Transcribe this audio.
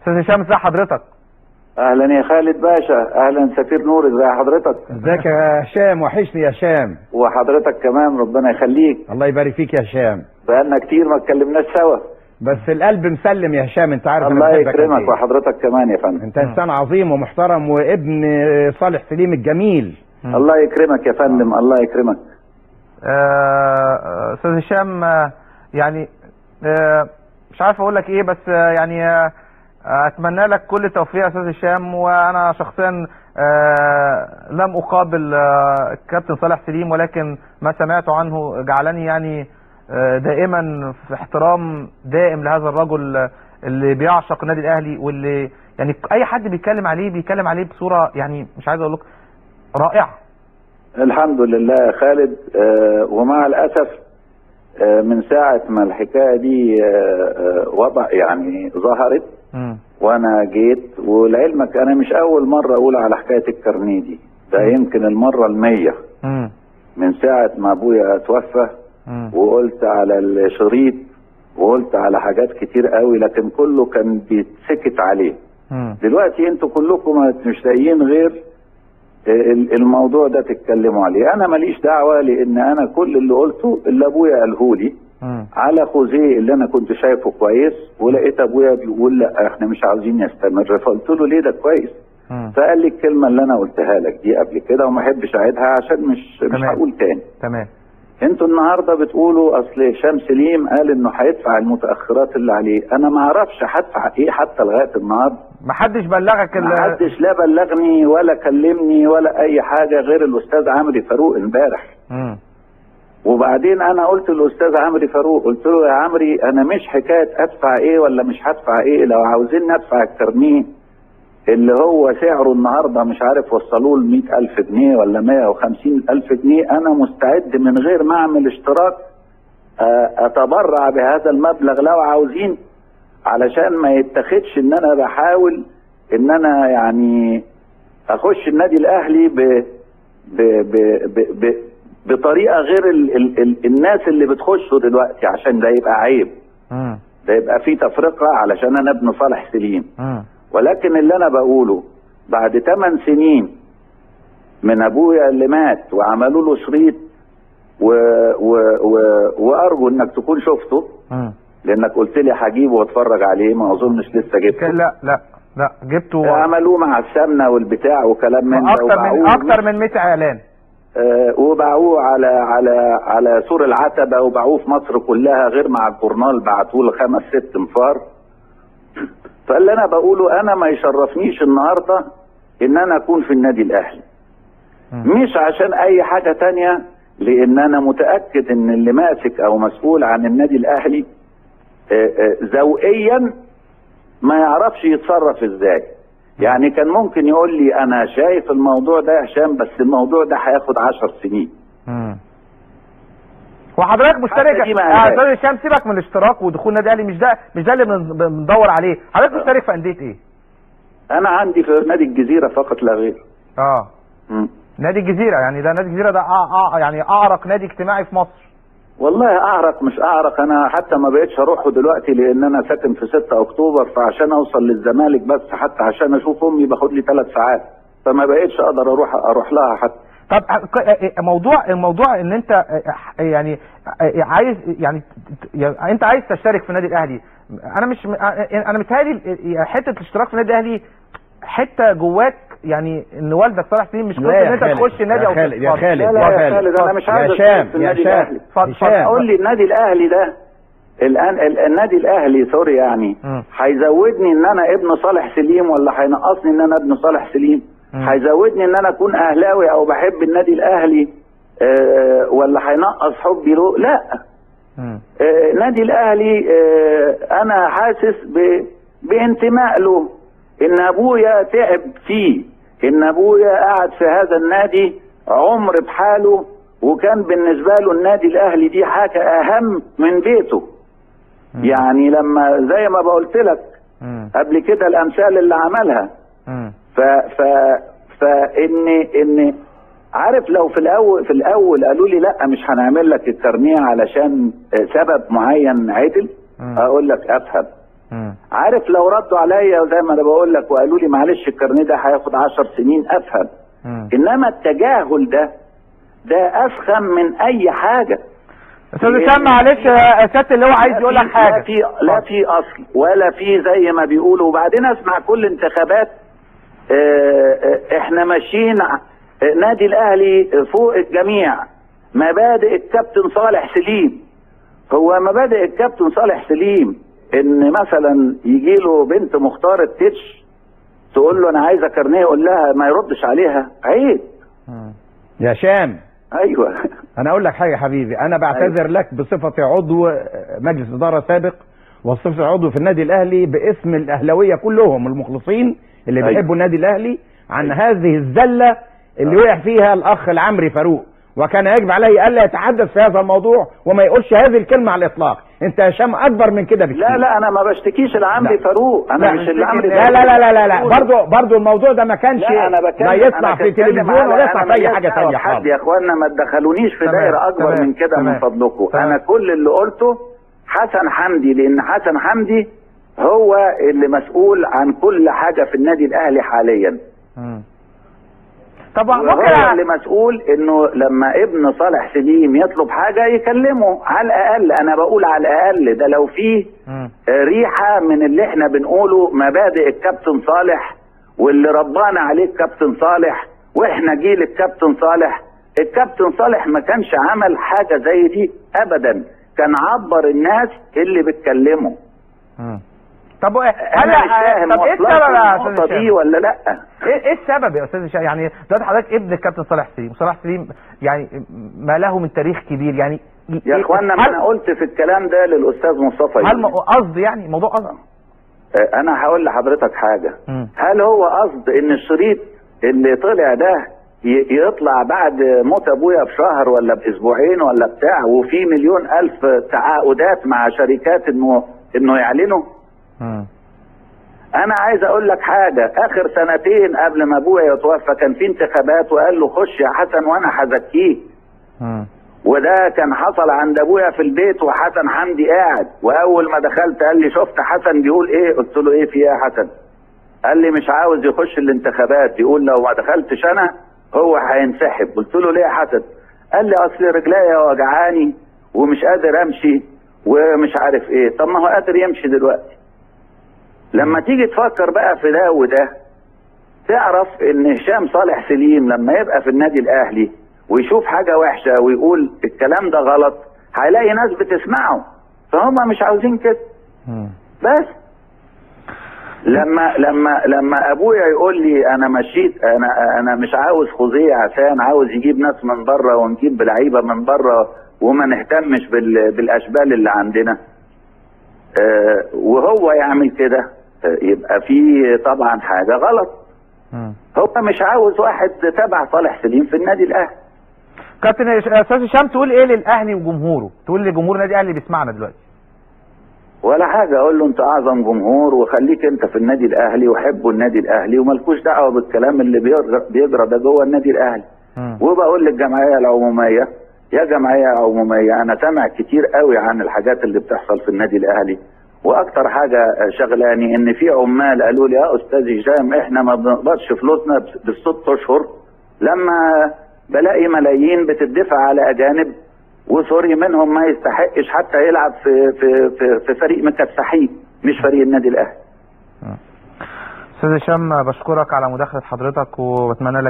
استاذ هشام ازي حضرتك؟ اهلا يا خالد باشا، اهلا سفير نور، ازي حضرتك؟ ازيك يا هشام؟ وحشني يا هشام. وحضرتك كمان، ربنا يخليك. الله يبارك فيك يا هشام. بقالنا كتير ما اتكلمناش سوا. بس القلب مسلم يا هشام، انت عارف الله انا بحبك. يكرمك وحضرتك كمان يا فندم. انت انسان عظيم ومحترم وابن صالح سليم الجميل. الله يكرمك يا فندم، الله يكرمك. استاذ هشام، يعني مش عارف اقول لك ايه، بس يعني اتمنى لك كل التوفيق يا استاذ هشام. وانا شخصيا لم اقابل الكابتن صالح سليم، ولكن ما سمعت عنه جعلني يعني دائما في احترام دائم لهذا الرجل اللي بيعشق النادي الاهلي، واللي يعني اي حد بيتكلم عليه بصوره يعني مش عايز اقول لك رائعه. الحمد لله يا خالد. ومع الاسف من ساعه ما الحكايه دي وضع يعني ظهرت وانا جيت، ولعلمك انا مش اول مره اقول على حكايه الكارنيه دي، ده يمكن المره ال100 من ساعه ما ابويا توفى. وقلت على الشريط وقلت على حاجات كتير قوي، لكن كله كان بيتسكت عليه. دلوقتي انتوا كلكم مش لاقيين غير الموضوع ده تتكلموا عليه. انا ماليش دعوه، لان انا كل اللي قلته اللي ابويا قاله لي على خوزيه اللي انا كنت شايفه كويس، ولقيت ابويا بيقول لا احنا مش عاوزين يستمر، فقلت له ليه؟ ده كويس. فقال لي الكلمه اللي انا قلتها لك دي قبل كده وما احبش اعيدها عشان مش هقول تاني. تمام. انتوا النهارده بتقولوا اصل هشام سليم قال انه هيدفع المتاخرات اللي عليه. انا ما اعرفش هدفع ايه حتى لغايه النهارده. ما حدش بلغك؟ ما حدش لا بلغني ولا كلمني ولا اي حاجه غير الاستاذ عمرو فاروق امبارح. وبعدين انا قلت للاستاذ عمرو فاروق، قلت له يا عمري انا مش حكايه ادفع ايه ولا مش هدفع ايه، لو عاوزين ندفع الكارنيه اللي هو سعره النهارده مش عارف وصلوه ل 100,000 جنيه ولا 150,000 جنيه، انا مستعد من غير ما اعمل اشتراك اتبرع بهذا المبلغ لو عاوزين، علشان ما يتخدش ان انا بحاول ان انا يعني اخش النادي الاهلي بطريقه غير الناس اللي بتخشه دلوقتي، عشان ده يبقى عيب. ده يبقى فيه تفرقه علشان انا ابن صالح سليم. ولكن اللي انا بقوله بعد 8 سنين من ابويا اللي مات وعملوا له شريط وارجو انك تكون شفته، لانك قلت لي هجيبه واتفرج عليه، ما اظنش لسه جبته. لا جبته. عملوه مع السمنه والبتاع وكلام من ده، اكتر من 100 اعلان. وباعوه على سور العتبه، وباعوه في مصر كلها، غير مع الجورنال بعتوه ل 5-6 انفار. فاللي انا بقوله انا ما يشرفنيش النهارده ان انا اكون في النادي الاهلي، مش عشان اي حاجه تانية، لان انا متاكد ان اللي ماسك او مسؤول عن النادي الاهلي ذوقيا ما يعرفش يتصرف ازاي. يعني كان ممكن يقول لي انا شايف الموضوع ده يا هشام، بس الموضوع ده هياخد 10 سنين. وحضرتك مشترك يا استاذ هشام؟ سيبك من الاشتراك ودخول النادي الاهلي، مش ده اللي بندور عليه. حضرتك مشترك في انديه ايه؟ انا عندي في نادي الجزيره فقط لا غير. نادي الجزيره، يعني ده نادي الجزيره ده يعني اعرق نادي اجتماعي في مصر. والله اعرق مش اعرق، انا حتى ما بقتش اروحه دلوقتي لان انا ساكن في 6 اكتوبر، فعشان اوصل للزمالك بس حتى عشان اشوف امي باخد لي 3 ساعات، فما بقتش اقدر اروح لها حتى. طب الموضوع ان انت يعني عايز يعني انت عايز تشترك في النادي الاهلي. انا متهيألي حته الاشتراك في النادي الاهلي حته جواك، يعني ان والدك صالح سليم مش قصه ان انت تخش النادي او يا خالد يا خالد انا مش عايز اشترك في النادي الاهلي. قول لي النادي الاهلي ده الان النادي الاهلي سوري يعني هيزودني ان انا ابن صالح سليم ولا هينقصني ان انا ابن صالح سليم؟ هيزودني ان انا اكون اهلاوي او بحب النادي الاهلي ولا هينقص حبي له؟ لا. نادي الاهلي انا حاسس بانتماء له، ان ابويا تعب فيه، ان ابويا قعد في هذا النادي عمر بحاله، وكان بالنسبه له النادي الاهلي دي حاجه اهم من بيته. يعني لما زي ما بقولت لك قبل كده الامثال اللي عملها، فان عارف لو في الاول قالوا لي لا مش هنعمل لك الكارنيه علشان سبب معين عدل، اقول لك افهم. عارف لو ردوا عليا زي ما انا بقول لك وقالوا لي معلش الكارنيه ده هياخد 10 سنين افهم. انما التجاهل ده افخم من اي حاجه. استاذ هشام معلش يا سياده اللي هو عايز يقول لك حاجه. لا في اصل ولا في زي ما بيقولوا. وبعدين اسمع كل انتخابات احنا ماشيين نادي الاهلي فوق الجميع. مبادئ الكابتن صالح سليم. هو مبادئ الكابتن صالح سليم ان مثلا يجي له بنت مختار التتش تقول له انا عايزه كارنيه يقول لها ما يردش عليها؟ عيب يا شام. ايوه انا اقول لك حاجه يا حبيبي، انا بعتذر لك بصفتي عضو مجلس اداره سابق وصفتي عضو في النادي الاهلي باسم الاهلاويه كلهم المخلصين اللي بيحبوا النادي الاهلي عن هذه الزله اللي وقع فيها الاخ العمري فاروق، وكان يجب عليه الا يتحدث في هذا الموضوع وما يقولش هذه الكلمه على الاطلاق. انت يا هشام اكبر من كده بكتير. لا انا ما بشتكيش العمري فاروق، انا مش العمري. لا برضه الموضوع ده ما كانش ما يطلع في تلفزيون ولا يطلع في اي حاجه ثانيه خالص. يا اخوانا ما تدخلونيش في دايره اكبر من كده من فضلكم. انا كل اللي قلته حسن حمدي، لان حسن حمدي هو اللي مسؤول عن كل حاجه في النادي الاهلي حاليا. طبعا هو اللي مسؤول انه لما ابن صالح سليم يطلب حاجه يكلمه على الاقل. انا بقول على الاقل ده لو فيه ريحه من اللي احنا بنقوله مبادئ الكابتن صالح واللي ربانا عليه الكابتن صالح واحنا جيل الكابتن صالح. الكابتن صالح ما كانش عمل حاجه زي دي ابدا، كان عبر الناس اللي بتكلمه. طب ايه السبب يا استاذ هشام ولا لا؟ ايه السبب يا استاذ هشام؟ يعني دلوقتي حضرتك ابن الكابتن صالح سليم، وصالح سليم يعني ما له من تاريخ كبير يعني. يا اخوانا ما انا قلت في الكلام ده للاستاذ مصطفى. هل قصد يعني موضوع قصد؟ انا هقول لحضرتك حاجه. هل هو قصد ان الشريط اللي طلع ده يطلع بعد موت ابويا بشهر ولا باسبوعين ولا بتاع وفي 1,000,000 تعاقدات مع شركات انه يعلنوا؟ انا عايز اقول لك حاجه. اخر سنتين قبل ما ابويا يتوفى كان في انتخابات وقال له خش يا حسن وانا هزكيك. وده كان حصل عند ابويا في البيت وحسن حمدي قاعد، واول ما دخلت قال لي شفت حسن بيقول ايه؟ قلت له ايه في ايه يا حسن؟ قال لي مش عاوز يخش الانتخابات، بيقول لو ما دخلتش انا هو هينسحب. قلت له ليه يا حسن؟ قال لي اصل رجليا وجعاني ومش قادر امشي ومش عارف ايه. طب ما هو قادر يمشي دلوقتي. لما تيجي تفكر بقى في ده وده تعرف ان هشام صالح سليم لما يبقى في النادي الاهلي ويشوف حاجه وحشه ويقول الكلام ده غلط هيلاقي ناس بتسمعه، فهم مش عاوزين كده. بس لما ابويا يقول لي انا مشيت انا مش عاوز خوذيه عشان عاوز يجيب ناس من بره ونجيب لعيبه من بره وما نهتمش بالاشبال اللي عندنا، وهو يعمل كده يبقى في طبعا حاجه غلط. هو مش عاوز واحد تبع صالح سليم في النادي الاهلي. كابتن استاذ هشام تقول ايه للاهلي وجمهوره؟ تقول لجمهور النادي الاهلي اللي بيسمعنا دلوقتي؟ ولا حاجه. اقول له انت اعظم جمهور وخليك انت في النادي الاهلي وحبوا النادي الاهلي ومالكوش دعوه بالكلام اللي بيجرى ده جوه النادي الاهلي. وبقول للجمعيه العموميه يا جمعيه عموميه انا سامع كتير قوي عن الحاجات اللي بتحصل في النادي الاهلي، واكتر حاجه شغلاني ان في عمال قالوا لي يا استاذ هشام احنا ما بنقبضش فلوسنا بال6 اشهر لما بلاقي ملايين بتدفع على اجانب وسوري منهم ما يستحقش حتى يلعب في فريق مكسحين مش فريق النادي الاهلي. استاذ هشام بشكرك على مداخله حضرتك وبتمنى لك